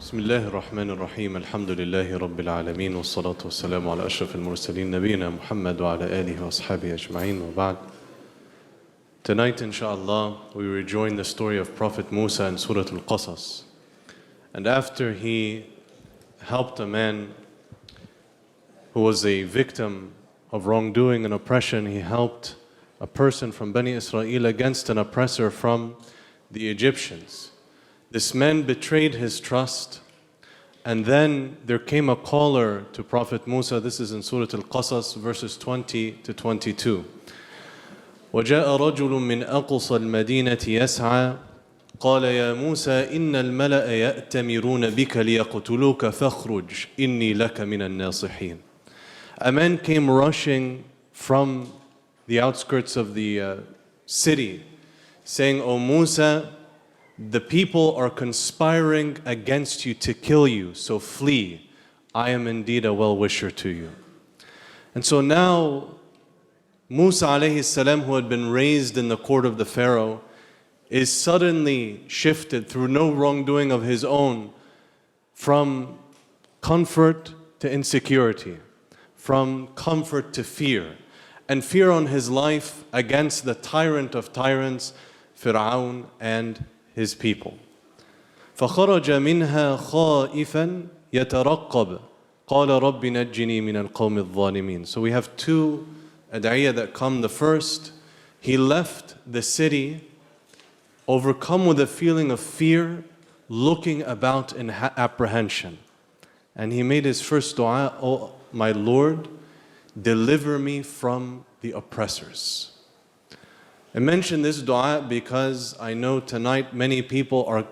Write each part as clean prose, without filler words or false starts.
بسم الله الرحمن الرحيم الحمد لله رب العالمين والصلاة والسلام على أشرف المرسلين نبينا محمد وعلى آله وأصحابه أجمعين وبعد. Tonight, inshallah, we rejoin the story of Prophet Musa in Surah Al-Qasas. And after he helped a man who was a victim of wrongdoing and oppression, he helped a person from Bani Israel against an oppressor from the Egyptians. This man betrayed his trust, and then there came a caller to Prophet Musa. This is in Surah Al-Qasas, verses 20 to 22. وَجَاءَ رَجُلٌ مِّنْ أَقْصَى الْمَدِينَةِ يَسْعَى قَالَ يَا مُوسَى إِنَّ الْمَلَأَ يَأْتَمِرُونَ بِكَ لِيَقْتُلُوكَ فَاخْرُجْ إِنِّي لَكَ مِنَ النَّاصِحِينَ. A man came rushing from the outskirts of the city, saying, O Musa, the people are conspiring against you to kill you, so flee. I am indeed a well-wisher to you. And so now, Musa alayhi salam, who had been raised in the court of the Pharaoh, is suddenly shifted through no wrongdoing of his own from comfort to insecurity, from comfort to fear, and fear on his life against the tyrant of tyrants, Fir'aun and his people. Fakharaja minha kha-ifanyataraqqabu qala rabbi najjinee min alqawmi aththalimeen. So we have two ad'iyah that come. The first, he left the city overcome with a feeling of fear, looking about in apprehension. And he made his first dua, O my Lord, deliver me from the oppressors. I mention this dua because I know tonight many people are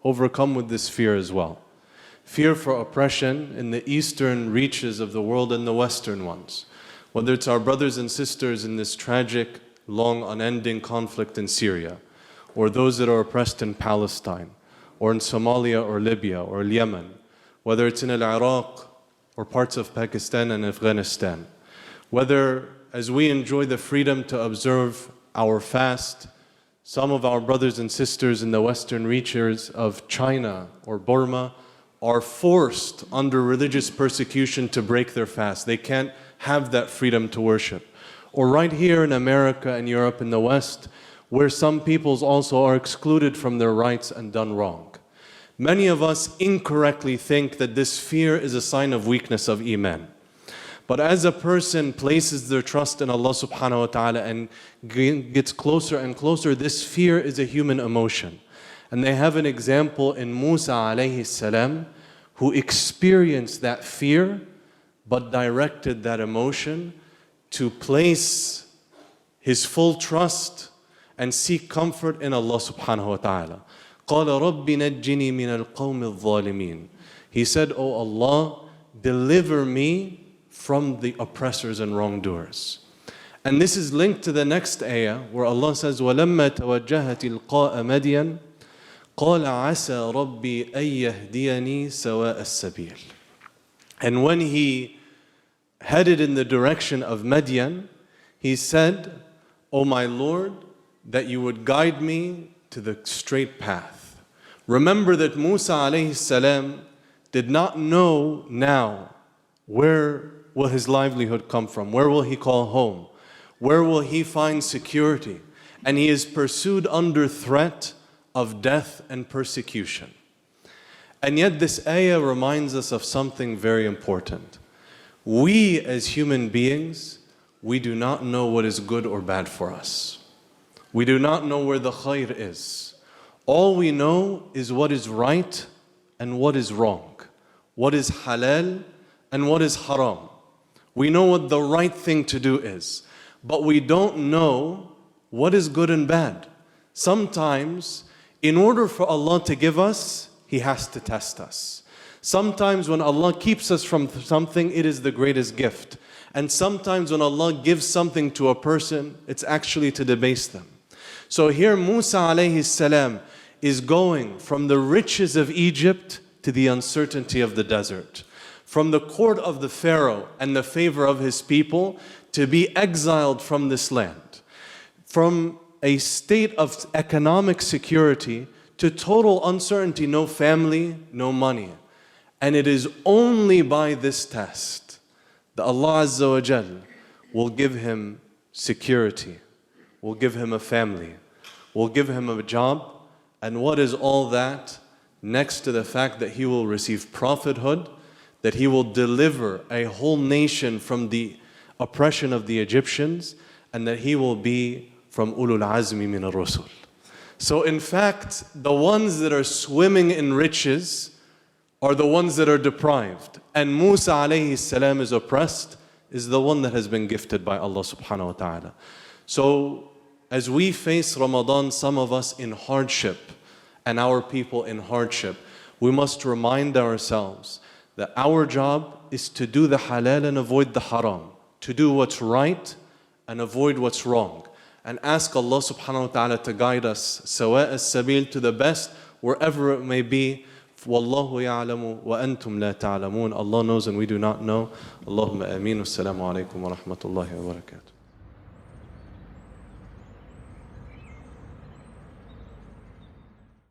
overcome with this fear as well. Fear for oppression in the eastern reaches of the world and the western ones. Whether it's our brothers and sisters in this tragic, long, unending conflict in Syria, or those that are oppressed in Palestine, or in Somalia or Libya or Yemen, whether it's in Iraq or parts of Pakistan and Afghanistan, whether as we enjoy the freedom to observe our fast, some of our brothers and sisters in the western reaches of China or Burma are forced under religious persecution to break their fast. They can't have that freedom to worship. Or right here in America and Europe in the West, where some peoples also are excluded from their rights and done wrong. Many of us incorrectly think that this fear is a sign of weakness of Iman. But as a person places their trust in Allah subhanahu wa ta'ala and gets closer and closer, this fear is a human emotion. And they have an example in Musa alayhi salam, who experienced that fear, but directed that emotion to place his full trust and seek comfort in Allah subhanahu wa ta'ala. قَالَ رَبِّ نَجِّنِي مِنَ الْقَوْمِ الظَّالِمِينَ. He said, O Allah, deliver me from the oppressors and wrongdoers. And this is linked to the next ayah where Allah says, Walamma tawajjaha tilqaamadyana qala AAasa rabbi yahdiyanee sawaaassabeel. And when he headed in the direction of Midian, he said, O my Lord, that you would guide me to the straight path. Remember that Musa alayhi salam did not know now where will his livelihood come from? Where will he call home? Where will he find security? And he is pursued under threat of death and persecution. And yet this ayah reminds us of something very important. We as human beings, we do not know what is good or bad for us. We do not know where the khair is. All we know is what is right and what is wrong, what is halal and what is haram. We know what the right thing to do is, but we don't know what is good and bad. Sometimes, in order for Allah to give us, He has to test us. Sometimes when Allah keeps us from something, it is the greatest gift. And sometimes when Allah gives something to a person, it's actually to debase them. So here Musa alayhi salam is going from the riches of Egypt to the uncertainty of the desert. From the court of the Pharaoh and the favor of his people to be exiled from this land. From a state of economic security to total uncertainty, no family, no money. And it is only by this test that Allah Azza wa Jal will give him security, will give him a family, will give him a job. And what is all that next to the fact that he will receive prophethood, that he will deliver a whole nation from the oppression of the Egyptians, and that he will be from ulul azmi min ar-rusul. So in fact, the ones that are swimming in riches are the ones that are deprived. And Musa alayhi salam is oppressed, is the one that has been gifted by Allah subhanahu wa ta'ala. So as we face Ramadan, some of us in hardship, and our people in hardship, we must remind ourselves that our job is to do the halal and avoid the haram, to do what's right and avoid what's wrong, and ask Allah subhanahu wa ta'ala to guide us sawaaassabeel to the best wherever it may be. Wallahu ya'lamu wa antum la ta'lamoon. Allah knows and we do not know. Allahumma ameen. Assalamu alaikum wa rahmatullahi wa barakatuh.